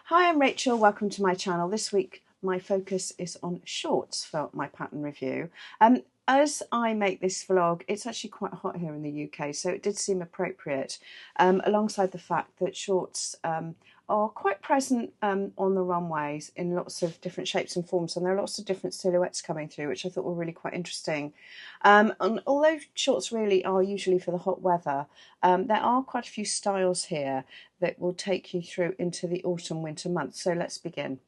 Hi, I'm Rachel. Welcome to my channel. This week my focus is on shorts for my pattern review. As I make this vlog, it's actually quite hot here in the UK, so it did seem appropriate, alongside the fact that shorts are quite present on the runways in lots of different shapes and forms, and there are lots of different silhouettes coming through, which I thought were really quite interesting. And although shorts really are usually for the hot weather, there are quite a few styles here that will take you through into the autumn winter months. So let's begin.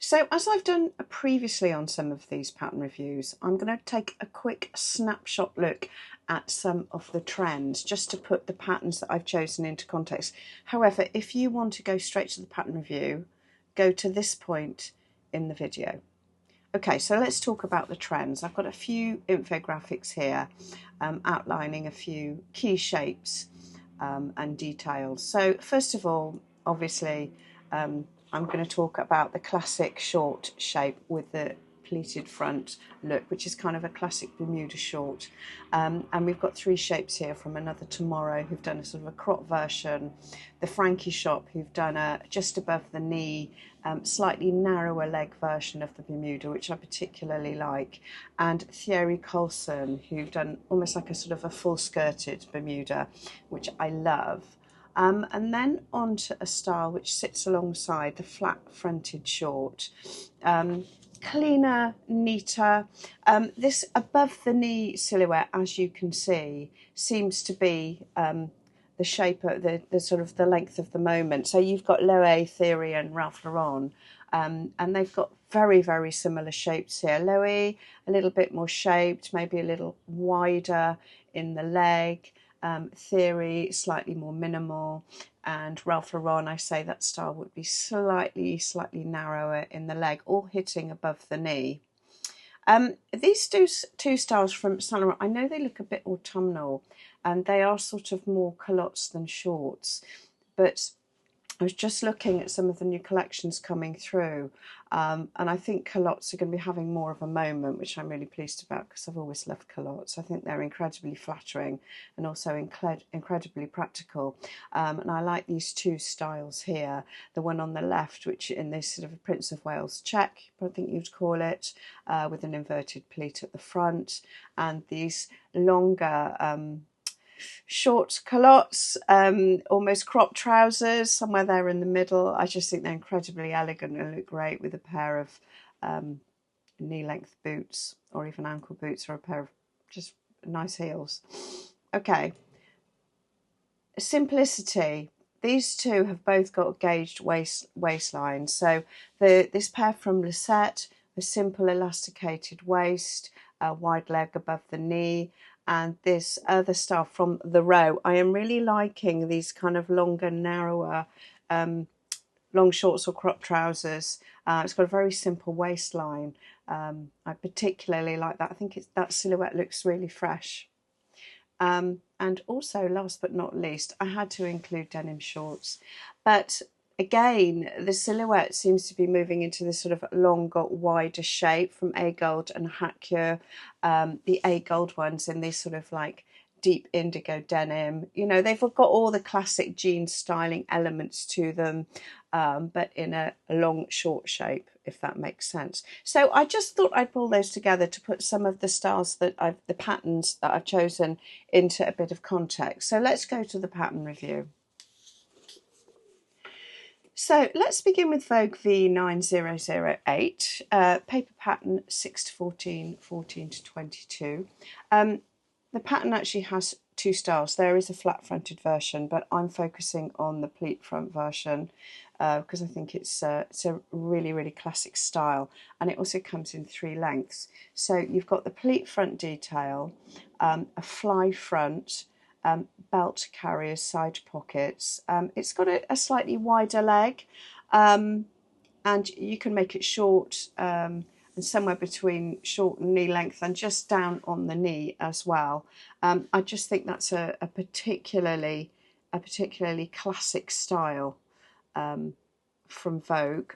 So as I've done previously on some of these pattern reviews, I'm going to take a quick snapshot look at some of the trends just to put the patterns that I've chosen into context. However, if you want to go straight to the pattern review, go to this point in the video. Okay, so let's talk about the trends. I've got a few infographics here outlining a few key shapes and details. So first of all, obviously, I'm going to talk about the classic short shape with the pleated front look, which is kind of a classic Bermuda short. And we've got three shapes here from Another Tomorrow, who've done a sort of a crop version, the Frankie Shop, who've done a just above the knee, slightly narrower leg version of the Bermuda, which I particularly like, and Thierry Colson, who've done almost like a sort of a full skirted Bermuda, which I love. And then onto a style which sits alongside the flat fronted short. Cleaner, neater. This above the knee silhouette, as you can see, seems to be the shape of the sort of the length of the moment. So you've got Loewe, Thierry and Ralph Lauren, and they've got very, very similar shapes here. Loewe a little bit more shaped, maybe a little wider in the leg. Thierry slightly more minimal, and Ralph Lauren, I say that style would be slightly narrower in the leg, all hitting above the knee. These two styles from Saint Laurent, I know they look a bit autumnal and they are sort of more culottes than shorts, but I was just looking at some of the new collections coming through, and I think culottes are going to be having more of a moment, which I'm really pleased about because I've always loved culottes. I think they're incredibly flattering and also incredibly practical, and I like these two styles here. The one on the left, which in this sort of a Prince of Wales check, I think you'd call it, with an inverted pleat at the front, and these longer short culottes, almost crop trousers, somewhere there in the middle. I just think they're incredibly elegant and look great with a pair of knee-length boots or even ankle boots, or a pair of just nice heels. Okay, simplicity. These two have both got gauged waistline. So this pair from Lucette, a simple elasticated waist, a wide leg above the knee, and this other style from The Row. I am really liking these kind of longer, narrower, long shorts or crop trousers. It's got a very simple waistline. I particularly like that. I think that silhouette looks really fresh. And also, last but not least, I had to include denim shorts. But again, the silhouette seems to be moving into this sort of longer, wider shape from A Gold and Hackure. The A Gold ones in this sort of like deep indigo denim. You know, they've got all the classic jeans styling elements to them, but in a long, short shape, if that makes sense. So I just thought I'd pull those together to put some of the styles that the patterns that I've chosen into a bit of context. So let's go to the pattern review. So let's begin with Vogue V9008, paper pattern 6 to 14, 14 to 22. The pattern actually has two styles. There is a flat fronted version, but I'm focusing on the pleat front version because I think it's a really, really classic style, and it also comes in three lengths. So you've got the pleat front detail, a fly front, belt carriers, side pockets. It's got a slightly wider leg, and you can make it short and somewhere between short and knee length and just down on the knee as well. I just think that's a particularly classic style from Vogue.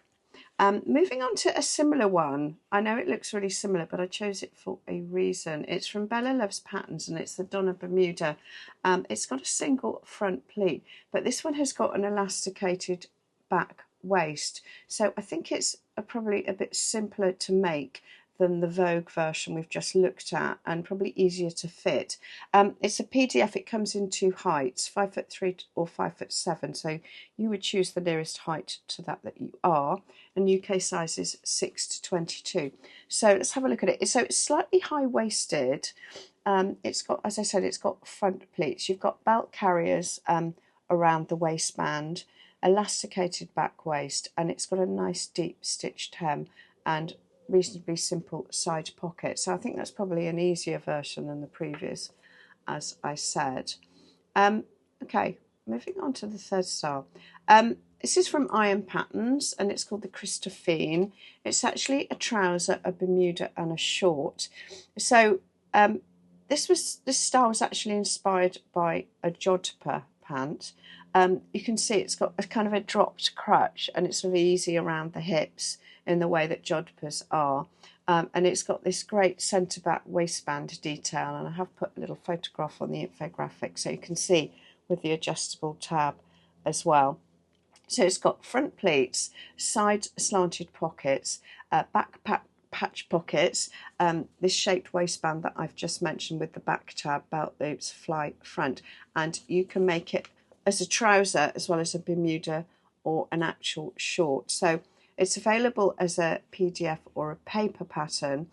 Moving on to a similar one. I know it looks really similar, but I chose it for a reason. It's from Bella Loves Patterns, and it's the Donna Bermuda. It's got a single front pleat, but this one has got an elasticated back waist. So I think it's probably a bit simpler to make than the Vogue version we've just looked at, and probably easier to fit. It's a PDF. It comes in two heights, 5'3" or 5'7", so you would choose the nearest height to that you are, and UK size is 6 to 22. So let's have a look at it. So it's slightly high-waisted. It's got, as I said, it's got front pleats. You've got belt carriers around the waistband, elasticated back waist, and it's got a nice deep stitched hem and reasonably simple side pocket. So I think that's probably an easier version than the previous, as I said. Okay, moving on to the third style. This is from Am Patterns, and it's called the Christophine. It's actually a trouser, a Bermuda, and a short. So this style was actually inspired by a jodhpur pant. You can see it's got a kind of a dropped crutch, and it's sort of easy around the hips in the way that jodhpurs are. And it's got this great centre back waistband detail, and I have put a little photograph on the infographic so you can see with the adjustable tab as well. So it's got front pleats, side slanted pockets, back patch pockets, this shaped waistband that I've just mentioned with the back tab, belt loops, fly front, and you can make it as a trouser as well as a Bermuda or an actual short. So it's available as a PDF or a paper pattern,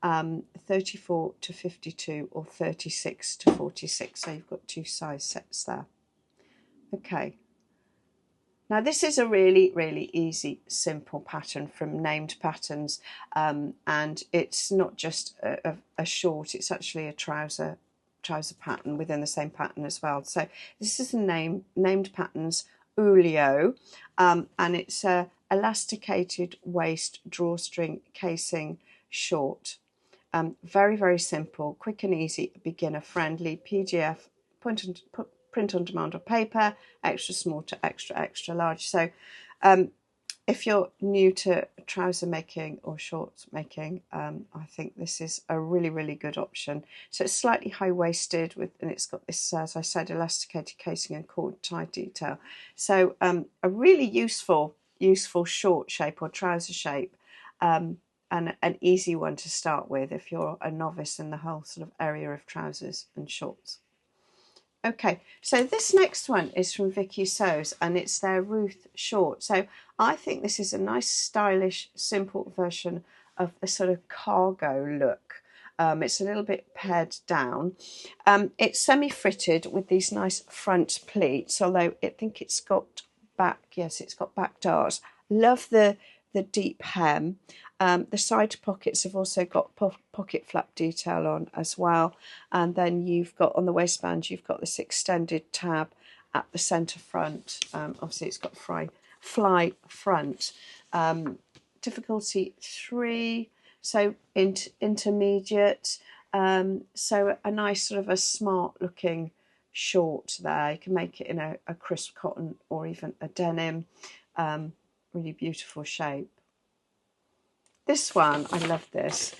34 to 52 or 36 to 46. So you've got two size sets there. Okay. Now this is a really, really easy, simple pattern from Named Patterns, and it's not just a short, it's actually a trouser pattern within the same pattern as well. So this is the Named Patterns Aulio, and it's a elasticated waist drawstring casing short. Very, very simple, quick and easy, beginner friendly, PDF, print on demand or paper, extra small to extra large. So if you're new to trouser making or shorts making, I think this is a really, really good option. So it's slightly high-waisted and it's got this, as I said, elasticated casing and cord tie detail. So a really useful short shape or trouser shape, and an easy one to start with if you're a novice in the whole sort of area of trousers and shorts. Okay, so this next one is from Vikisews, and it's their Ruth short. So I think this is a nice, stylish, simple version of the sort of cargo look. It's a little bit pared down. It's semi-fitted with these nice front pleats, although I think it's got back, yes, it's got back darts. Love the deep hem. The side pockets have also got pocket flap detail on as well, and then you've got on the waistband you've got this extended tab at the centre front. Obviously it's got fly front. Difficulty 3, so intermediate. So a nice sort of a smart looking short there. You can make it in a crisp cotton or even a denim. Really beautiful shape. This one, I love this.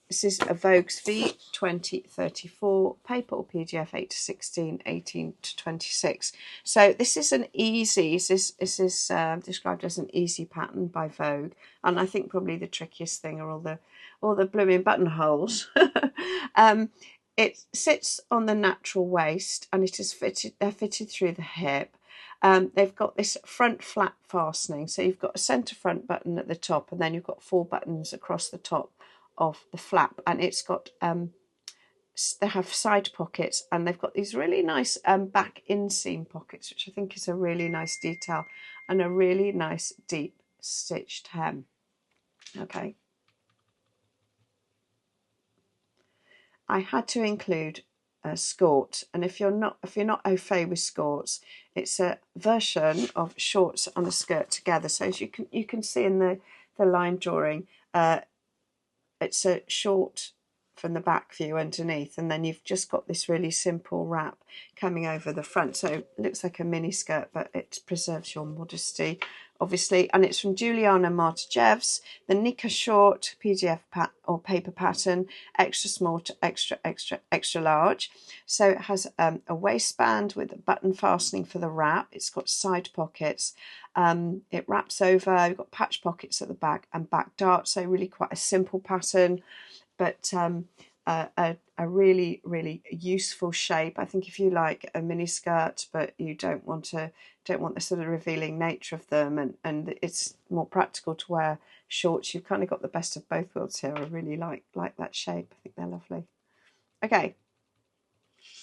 This is a Vogue's V2034, paper or PDF, 8 to 16, 18 to 26. So this is an easy, this is described as an easy pattern by Vogue, and I think probably the trickiest thing are all the blooming buttonholes. It sits on the natural waist, and it is they're fitted through the hip. They've got this front flap fastening, so you've got a centre front button at the top, and then you've got 4 buttons across the top of the flap, and it's got they have side pockets, and they've got these really nice back inseam pockets, which I think is a really nice detail, and a really nice deep stitched hem. Okay, I had to include Skort, and if you're not au fait with Skorts, it's a version of shorts and a skirt together. So as you can see in the line drawing, it's a short from the back view underneath, and then you've just got this really simple wrap coming over the front. So it looks like a mini skirt, but it preserves your modesty, obviously. And it's from Juliana Martejevs, the Nika short PDF or paper pattern, extra small to extra large. So it has a waistband with a button fastening for the wrap. It's got side pockets. It wraps over. You've got patch pockets at the back and back darts. So really quite a simple pattern, but a really, really useful shape. I think if you like a mini skirt, but you don't want the sort of revealing nature of them, and it's more practical to wear shorts, you've kind of got the best of both worlds here. I really like that shape. I think they're lovely. Okay,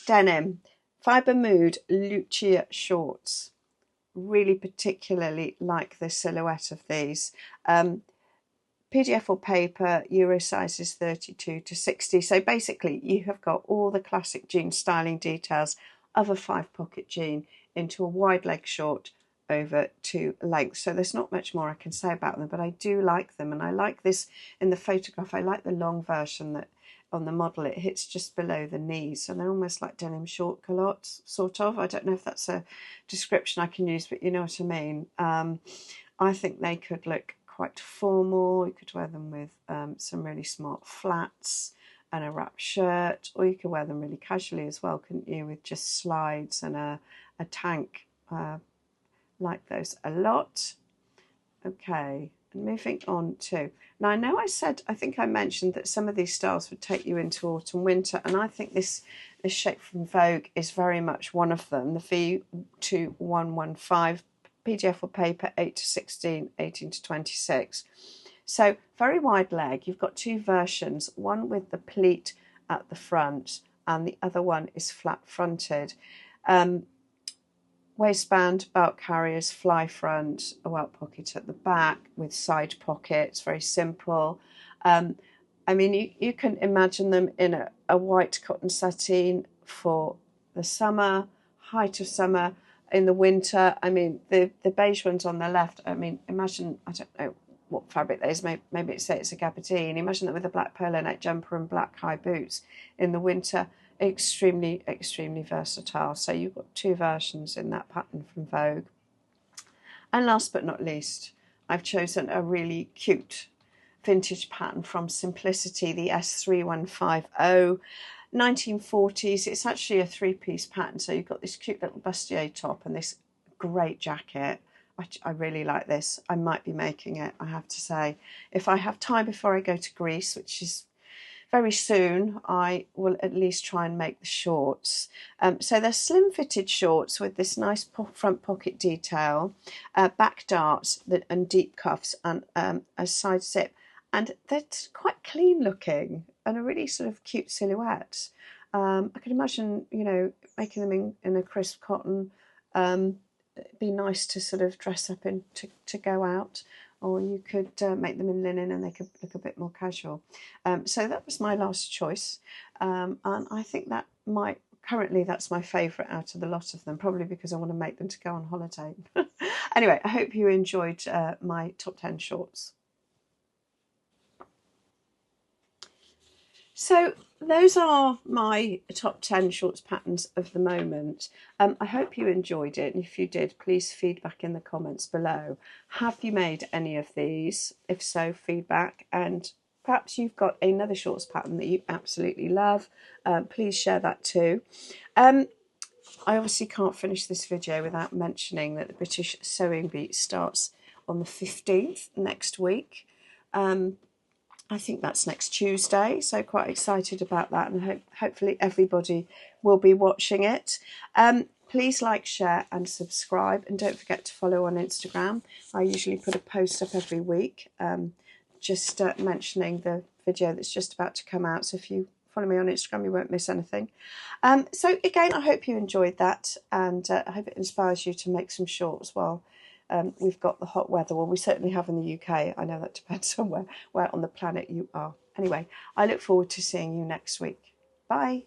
denim, Fibre Mood Lucia shorts. Really particularly like the silhouette of these. PDF or paper, Euro sizes 32 to 60. So basically you have got all the classic jean styling details of a 5-pocket jean into a wide leg short over 2 lengths. So there's not much more I can say about them, but I do like them. And I like this in the photograph. I like the long version that on the model it hits just below the knees. So they're almost like denim short culottes, sort of. I don't know if that's a description I can use, but you know what I mean. I think they could look quite formal. You could wear them with some really smart flats and a wrap shirt, or you could wear them really casually as well, couldn't you, with just slides and a tank. Like those a lot. Okay, and moving on to, now I know I think I mentioned that some of these styles would take you into autumn winter, and I think this shape from Vogue is very much one of them. The V2115 PDF or paper, 8 to 16, 18 to 26. So very wide leg. You've got 2 versions, one with the pleat at the front and the other one is flat fronted. Waistband, belt carriers, fly front, a welt pocket at the back with side pockets, very simple. I mean, you can imagine them in a white cotton sateen for the summer, height of summer. In the winter, I mean, the beige ones on the left, I mean, imagine, I don't know what fabric that is, maybe it's a gabardine. Imagine that with a black polo neck jumper and black high boots in the winter. Extremely, extremely versatile. So you've got 2 versions in that pattern from Vogue. And last but not least, I've chosen a really cute vintage pattern from Simplicity, the S3150. 1940s. It's actually a 3-piece pattern, so you've got this cute little bustier top and this great jacket. I really like this. I might be making it, I have to say. If I have time before I go to Greece, which is very soon, I will at least try and make the shorts. So they're slim fitted shorts with this nice front pocket detail, back darts and deep cuffs, and a side zip. And they're quite clean looking and a really sort of cute silhouette. I can imagine, you know, making them in a crisp cotton. It'd be nice to sort of dress up in to go out, or you could make them in linen and they could look a bit more casual. So that was my last choice, and I think that currently that's my favourite out of the lot of them, probably because I want to make them to go on holiday. Anyway, I hope you enjoyed my top 10 shorts. So those are my top 10 shorts patterns of the moment. I hope you enjoyed it, and if you did, please feedback in the comments below. Have you made any of these? If so, feedback, and perhaps you've got another shorts pattern that you absolutely love. Please share that too. I obviously can't finish this video without mentioning that the British Sewing Bee starts on the 15th next week. I think that's next Tuesday, so quite excited about that, and hopefully everybody will be watching it. Please like, share and subscribe, and don't forget to follow on Instagram. I usually put a post up every week just mentioning the video that's just about to come out, so if you follow me on Instagram you won't miss anything. So again, I hope you enjoyed that, and I hope it inspires you to make some shorts while we've got the hot weather. Well, we certainly have in the UK. I know that depends on where on the planet you are. Anyway, I look forward to seeing you next week. Bye.